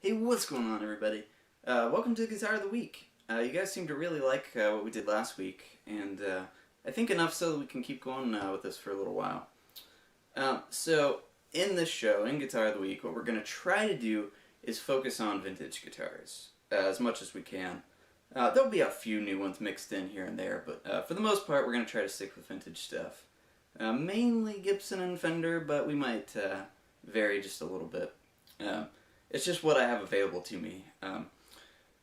Hey, what's going on, everybody? Welcome to Guitar of the Week. You guys seem to really like what we did last week, and I think enough so that we can keep going with this for a little while. So, in this show, in Guitar of the Week, what we're going to try to do is focus on vintage guitars as much as we can. There'll be a few new ones mixed in here and there, but for the most part, we're going to try to stick with vintage stuff. Mainly Gibson and Fender, but we might vary just a little bit. It's just what I have available to me.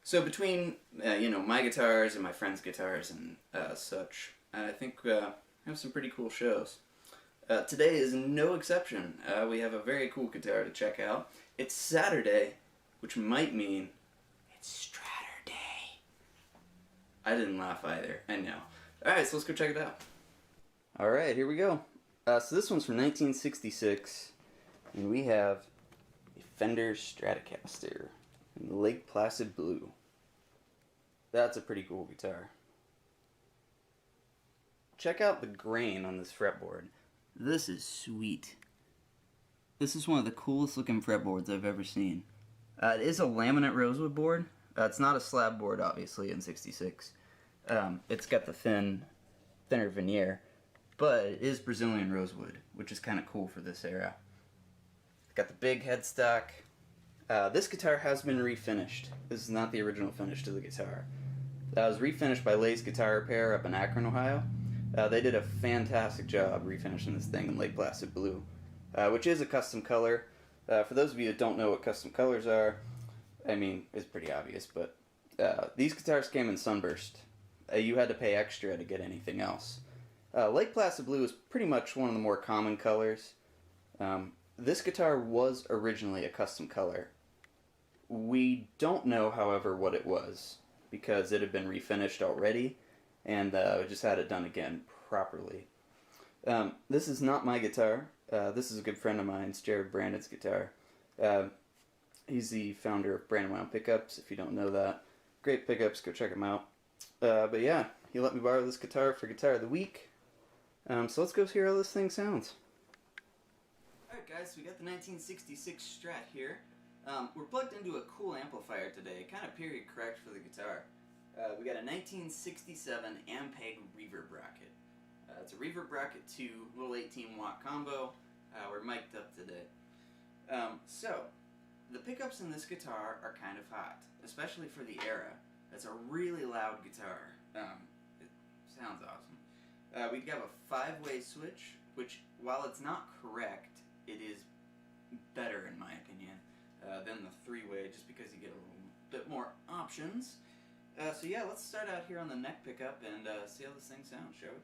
So between my guitars and my friends' guitars and such, I think we have some pretty cool shows. Today is no exception. We have a very cool guitar to check out. It's Saturday, which might mean it's Straturday. I didn't laugh either, I know. Alright, so let's go check it out. Alright, here we go. So this one's from 1966, and we have Fender Stratocaster in the Lake Placid blue. That's a pretty cool guitar. Check out the grain on this fretboard. This is sweet. This is one of the coolest looking fretboards I've ever seen. It is a laminate rosewood board. It's not a slab board, obviously, in 66. It's got the thinner veneer, but it is Brazilian rosewood, which is kind of cool for this era. Got the big headstock. This guitar has been refinished. This is not the original finish to the guitar. That was refinished by Lay's Guitar Repair up in Akron, Ohio. They did a fantastic job refinishing this thing in Lake Placid blue, which is a custom color. For those of you that don't know what custom colors are, I mean, it's pretty obvious, but these guitars came in sunburst. You had to pay extra to get anything else. Lake Placid blue is pretty much one of the more common colors. This guitar was originally a custom color. We don't know, however, what it was, because it had been refinished already, and we just had it done again properly. This is not my guitar. This is a good friend of mine. It's Jared Brandon's guitar. He's the founder of Brandon Wound Pickups, if you don't know that. Great pickups, go check him out. But yeah, he let me borrow this guitar for Guitar of the Week. So let's go hear how this thing sounds. Alright guys, so we got the 1966 Strat here. We're plugged into a cool amplifier today, kind of period correct for the guitar. We got a 1967 Ampeg reverb bracket. It's a reverb bracket 2, little 18-watt combo. We're mic'd up today. So, the pickups in this guitar are kind of hot, especially for the era. It's a really loud guitar. It sounds awesome. We have a 5-way switch, which, while it's not correct, it is better in my opinion than the 3-way, just because you get a little bit more options. So yeah, let's start out here on the neck pickup and see how this thing sounds, shall we?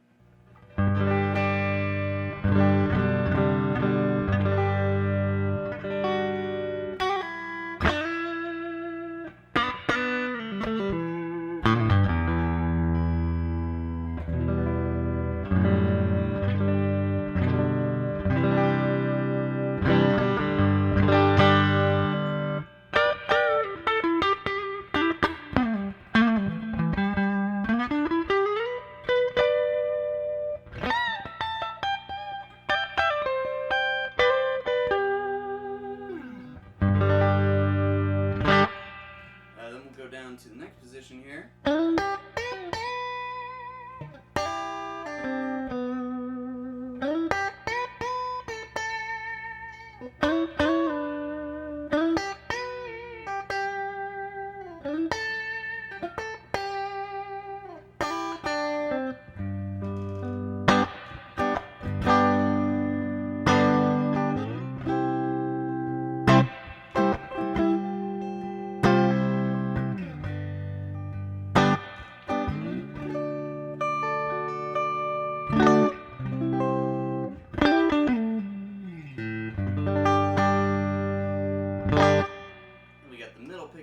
Down to the next position here.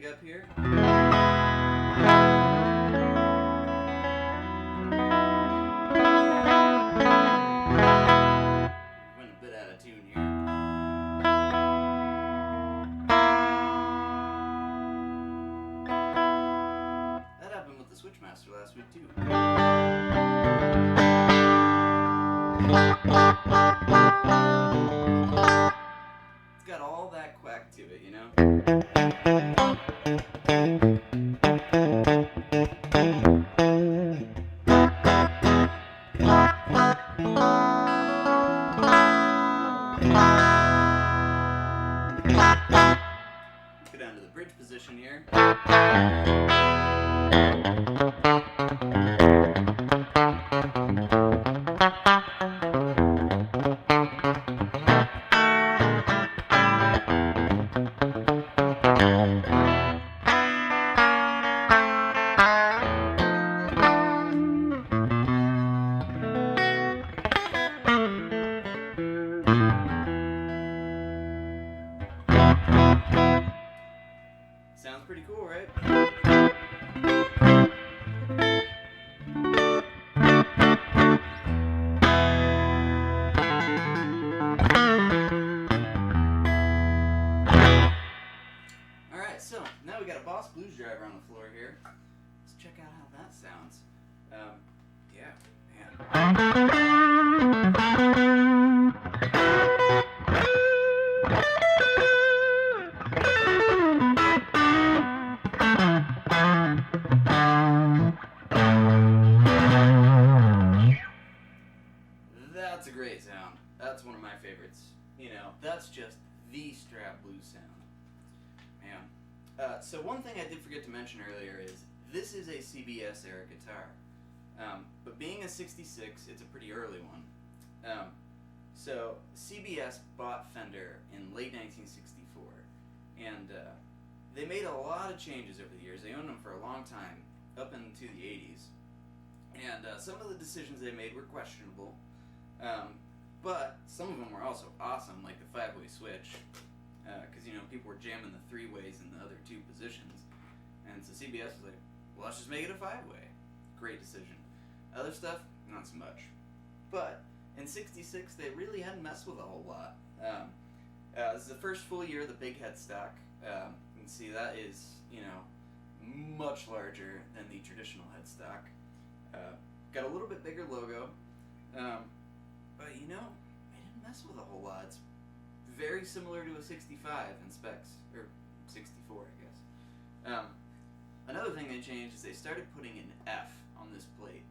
Up here. Went a bit out of tune here. That happened with the Switchmaster last week too. It's got all that quack to it, you know? down to the bridge position here. Sounds pretty cool, right? Alright, so now we got a Boss Blues driver on the floor here. Let's check out how that sounds. Yeah, man. That's a great sound. That's one of my favorites. You know, that's just the Strat blues sound. Man. So one thing I did forget to mention earlier is this is a CBS era guitar. But being a 66, it's a pretty early one. So CBS bought Fender in late 1964, and they made a lot of changes over the years. They owned them for a long time, up into the 80s. And some of the decisions they made were questionable. But some of them were also awesome, like the 5-way switch, because you know people were jamming the 3-ways in the other 2 positions, and so CBS was like, well, let's just make it a 5-way. Great decision. Other stuff, not so much. But in '66, they really hadn't messed with a whole lot. This is the first full year of the big headstock. You can see that is, you know, much larger than the traditional headstock. Got a little bit bigger logo. But you know, they didn't mess with a whole lot. It's very similar to a 65 in specs, or 64, I guess. Another thing they changed is they started putting an F on this plate.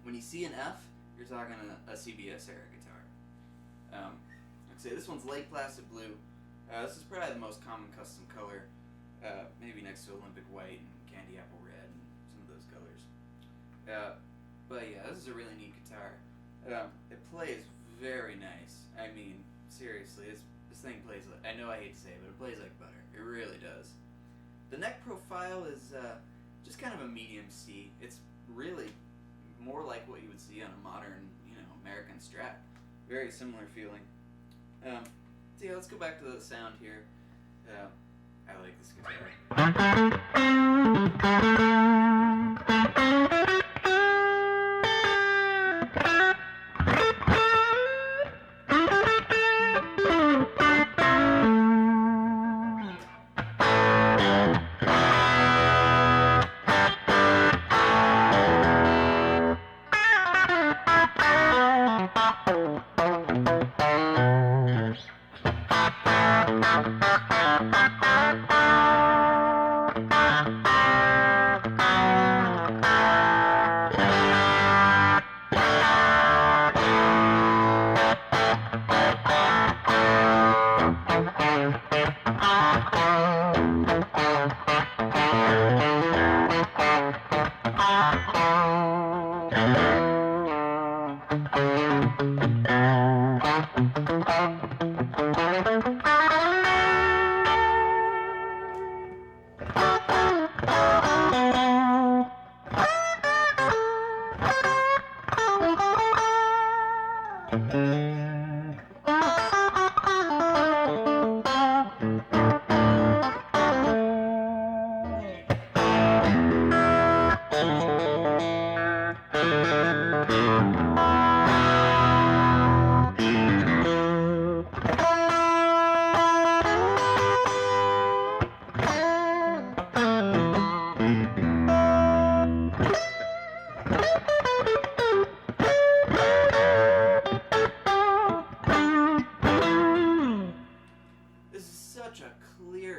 When you see an F, you're talking a CBS era guitar. Like I say, this one's light Placid blue. This is probably the most common custom color, maybe next to Olympic white and candy apple red and some of those colors. But yeah, this is a really neat guitar. It plays very nice. I mean, seriously, this thing plays like, I know I hate to say it, but it plays like butter. It really does. The neck profile is just kind of a medium C. It's really more like what you would see on a modern, you know, American Strat. Very similar feeling. So yeah, let's go back to the sound here. I like this guitar.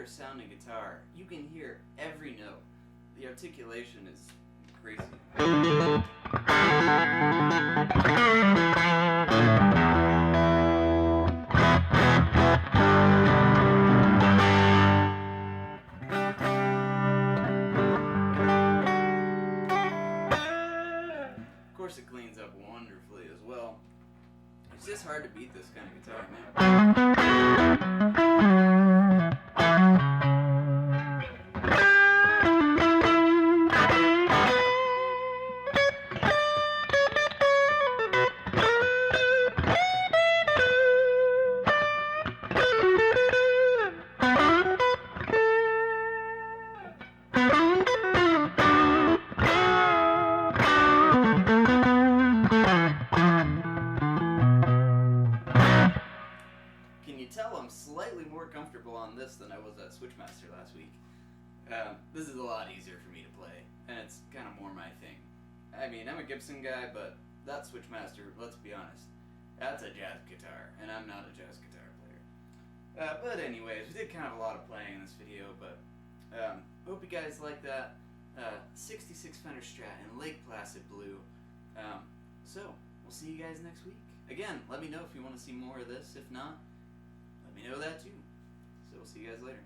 Sounding guitar. You can hear every note. The articulation is crazy. just hard to beat this kind of guitar, man. Can you tell I'm slightly more comfortable on this than I was at Switchmaster last week? This is a lot easier for me to play, and it's kind of more my thing. I mean, I'm a Gibson guy, but that Switchmaster, let's be honest, that's a jazz guitar, and I'm not a jazz guitar player. But anyways, we did kind of a lot of playing in this video, but hope you guys like that. 66 Fender Strat in Lake Placid Blue. So, we'll see you guys next week. Again, let me know if you want to see more of this. If not, let me know that too. So we'll see you guys later.